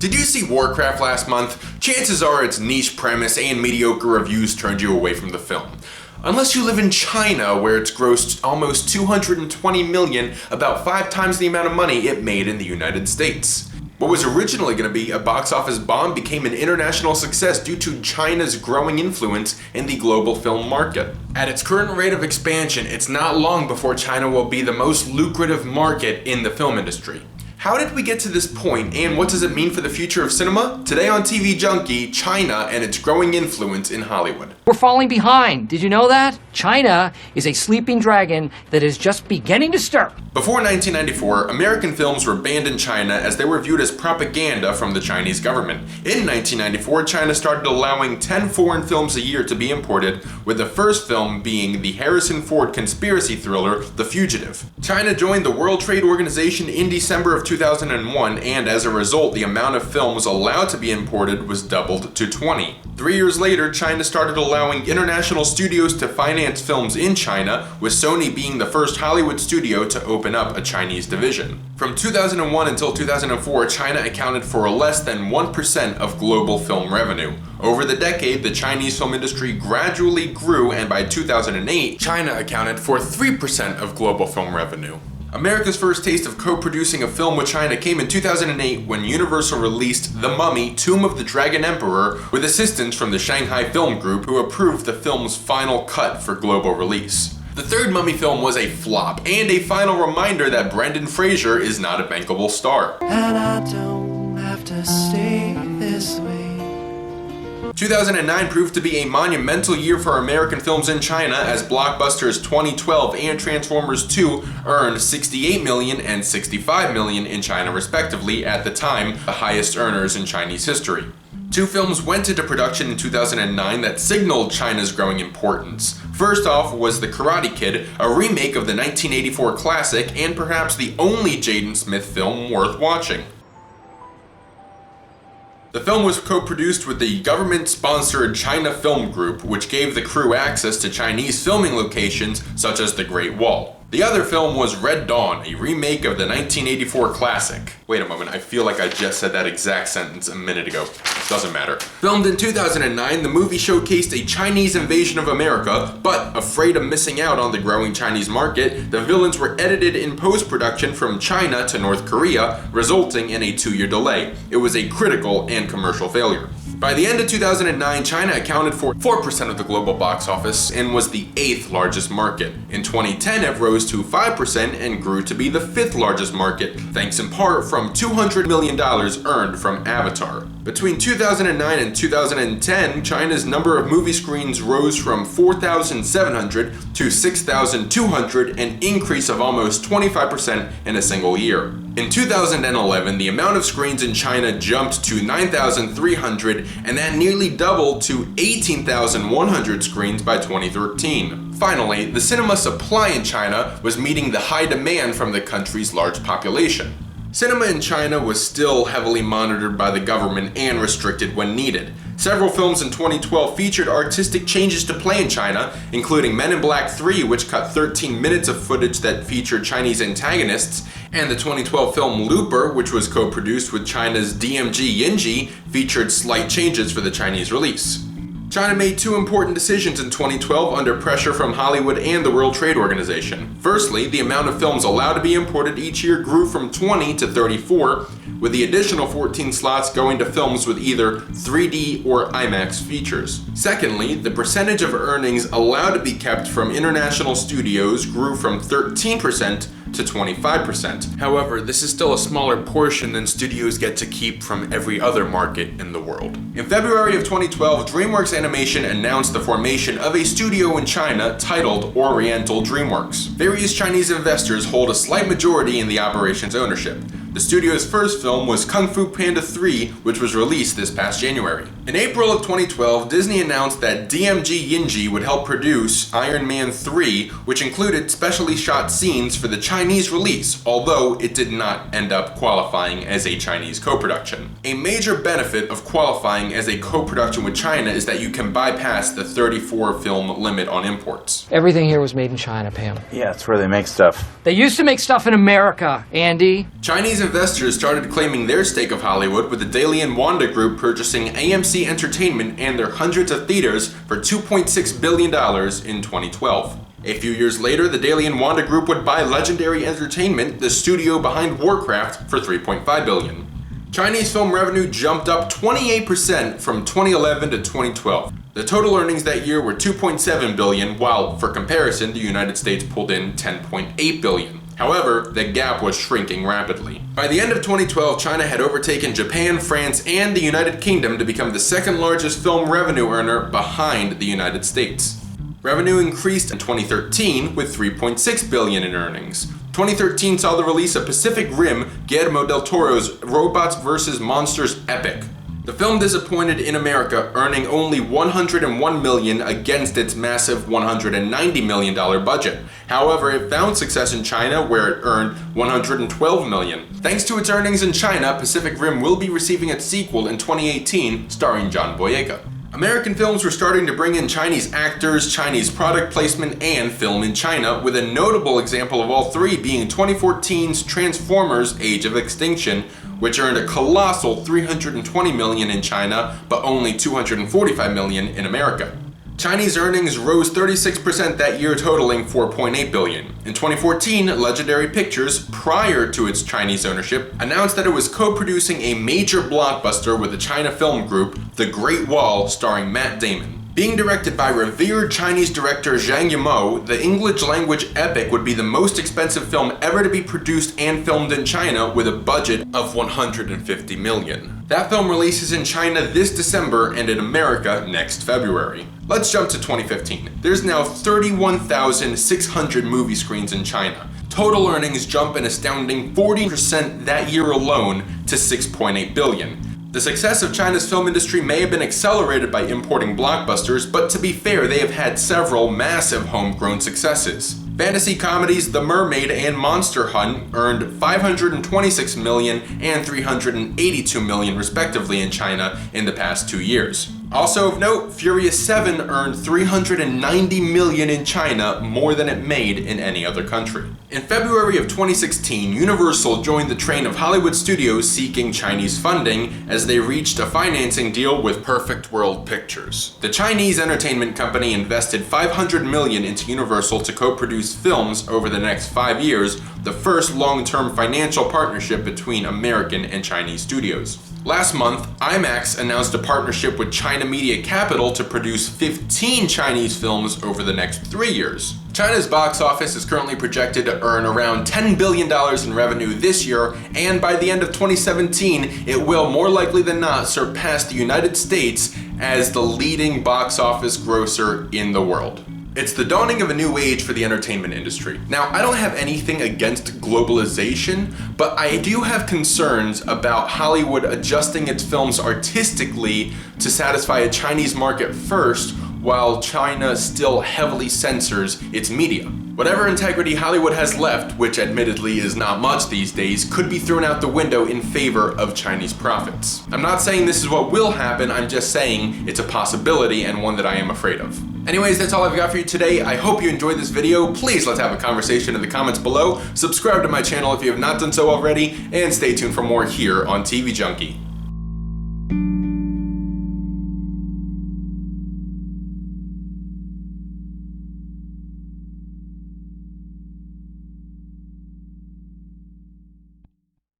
Did you see Warcraft last month? Chances are its niche premise and mediocre reviews turned you away from the film. Unless you live in China, where it's grossed almost 220 million, about 5 times the amount of money it made in the United States. What was originally going to be a box office bomb became an international success due to China's growing influence in the global film market. At its current rate of expansion, it's not long before China will be the most lucrative market in the film industry. How did we get to this point, and what does it mean for the future of cinema? Today on TVJunkie, China and its growing influence in Hollywood. We're falling behind. Did you know that? China is a sleeping dragon that is just beginning to stir. Before 1994, American films were banned in China as they were viewed as propaganda from the Chinese government. In 1994, China started allowing 10 foreign films a year to be imported, with the first film being the Harrison Ford conspiracy thriller, The Fugitive. China joined the World Trade Organization in December of 2001, and as a result, the amount of films allowed to be imported was doubled to 20. 3 years later, China started allowing international studios to finance films in China, with Sony being the first Hollywood studio to open up a Chinese division. From 2001 until 2004, China accounted for less than 1% of global film revenue. Over the decade, the Chinese film industry gradually grew, and by 2008, China accounted for 3% of global film revenue. America's first taste of co-producing a film with China came in 2008 when Universal released The Mummy: Tomb of the Dragon Emperor with assistance from the Shanghai Film Group, who approved the film's final cut for global release. The third Mummy film was a flop, and a final reminder that Brendan Fraser is not a bankable star. And I don't have to stay this way. 2009 proved to be a monumental year for American films in China, as blockbusters 2012 and Transformers 2 earned 68 million and 65 million in China respectively, at the time the highest earners in Chinese history. 2 films went into production in 2009 that signaled China's growing importance. First off was The Karate Kid, a remake of the 1984 classic and perhaps the only Jaden Smith film worth watching. The film was co-produced with the government-sponsored China Film Group, which gave the crew access to Chinese filming locations such as the Great Wall. The other film was Red Dawn, a remake of the 1984 classic. Wait a moment, I feel like I just said that exact sentence a minute ago. Doesn't matter. Filmed in 2009, the movie showcased a Chinese invasion of America, but afraid of missing out on the growing Chinese market, the villains were edited in post-production from China to North Korea, resulting in a 2-year delay. It was a critical and commercial failure. By the end of 2009, China accounted for 4% of the global box office and was the 8th largest market. In 2010, it rose to 5% and grew to be the 5th largest market, thanks in part from $200 million earned from Avatar. Between 2009 and 2010, China's number of movie screens rose from 4,700 to 6,200, an increase of almost 25% in a single year. In 2011, the amount of screens in China jumped to 9,300, and that nearly doubled to 18,100 screens by 2013. Finally, the cinema supply in China was meeting the high demand from the country's large population. Cinema in China was still heavily monitored by the government and restricted when needed. Several films in 2012 featured artistic changes to play in China, including Men in Black 3, which cut 13 minutes of footage that featured Chinese antagonists, and the 2012 film Looper, which was co-produced with China's DMG Yinji, featured slight changes for the Chinese release. China made 2 important decisions in 2012 under pressure from Hollywood and the World Trade Organization. Firstly, the amount of films allowed to be imported each year grew from 20 to 34, with the additional 14 slots going to films with either 3D or IMAX features. Secondly, the percentage of earnings allowed to be kept from international studios grew from 13% to 25%. However, this is still a smaller portion than studios get to keep from every other market in the world. In February of 2012, DreamWorks Animation announced the formation of a studio in China titled Oriental DreamWorks. Various Chinese investors hold a slight majority in the operation's ownership. The studio's first film was Kung Fu Panda 3, which was released this past January. In April of 2012, Disney announced that TVJunkie would help produce Iron Man 3, which included specially shot scenes for the Chinese release, although it did not end up qualifying as a Chinese co-production. A major benefit of qualifying as a co-production with China is that you can bypass the 34 film limit on imports. Everything here was made in China, Pam. Yeah, it's where they make stuff. They used to make stuff in America, Andy. Chinese investors started claiming their stake of Hollywood, with the Daly and Wanda Group purchasing AMC Entertainment and their hundreds of theaters for $2.6 billion in 2012. A few years later, the Daly and Wanda Group would buy Legendary Entertainment, the studio behind Warcraft, for $3.5 billion. Chinese film revenue jumped up 28% from 2011 to 2012. The total earnings that year were $2.7 billion, while, for comparison, the United States pulled in $10.8 billion. However, the gap was shrinking rapidly. By the end of 2012, China had overtaken Japan, France, and the United Kingdom to become the second largest film revenue earner behind the United States. Revenue increased in 2013 with $3.6 billion in earnings. 2013 saw the release of Pacific Rim, Guillermo del Toro's Robots vs. Monsters epic. The film disappointed in America, earning only $101 million against its massive $190 million budget. However, it found success in China, where it earned $112 million. Thanks to its earnings in China, Pacific Rim will be receiving its sequel in 2018, starring John Boyega. American films were starting to bring in Chinese actors, Chinese product placement, and film in China, with a notable example of all three being 2014's Transformers: Age of Extinction, which earned a colossal $320 million in China, but only $245 million in America. Chinese earnings rose 36% that year, totaling $4.8 billion. In 2014, Legendary Pictures, prior to its Chinese ownership, announced that it was co-producing a major blockbuster with the China film group, The Great Wall, starring Matt Damon. Being directed by revered Chinese director Zhang Yimou, the English-language epic would be the most expensive film ever to be produced and filmed in China, with a budget of $150 million. That film releases in China this December and in America next February. Let's jump to 2015. There's now 31,600 movie screens in China. Total earnings jump an astounding 40% that year alone to $6.8 billion. The success of China's film industry may have been accelerated by importing blockbusters, but to be fair, they have had several massive homegrown successes. Fantasy comedies The Mermaid and Monster Hunt earned $526 million and $382 million respectively in China in the past 2 years. Also of note, Furious 7 earned $390 million in China, more than it made in any other country. In February of 2016, Universal joined the train of Hollywood studios seeking Chinese funding as they reached a financing deal with Perfect World Pictures. The Chinese entertainment company invested $500 million into Universal to co-produce films over the next 5 years, the first long-term financial partnership between American and Chinese studios. Last month, IMAX announced a partnership with China Media Capital to produce 15 Chinese films over the next 3 years. China's box office is currently projected to earn around $10 billion in revenue this year, and by the end of 2017, it will more likely than not surpass the United States as the leading box office grosser in the world. It's the dawning of a new age for the entertainment industry. Now, I don't have anything against globalization, but I do have concerns about Hollywood adjusting its films artistically to satisfy a Chinese market first, while China still heavily censors its media. Whatever integrity Hollywood has left, which admittedly is not much these days, could be thrown out the window in favor of Chinese profits. I'm not saying this is what will happen, I'm just saying it's a possibility and one that I am afraid of. Anyways, that's all I've got for you today. I hope you enjoyed this video. Please let's have a conversation in the comments below. Subscribe to my channel if you have not done so already, and stay tuned for more here on TV Junkie.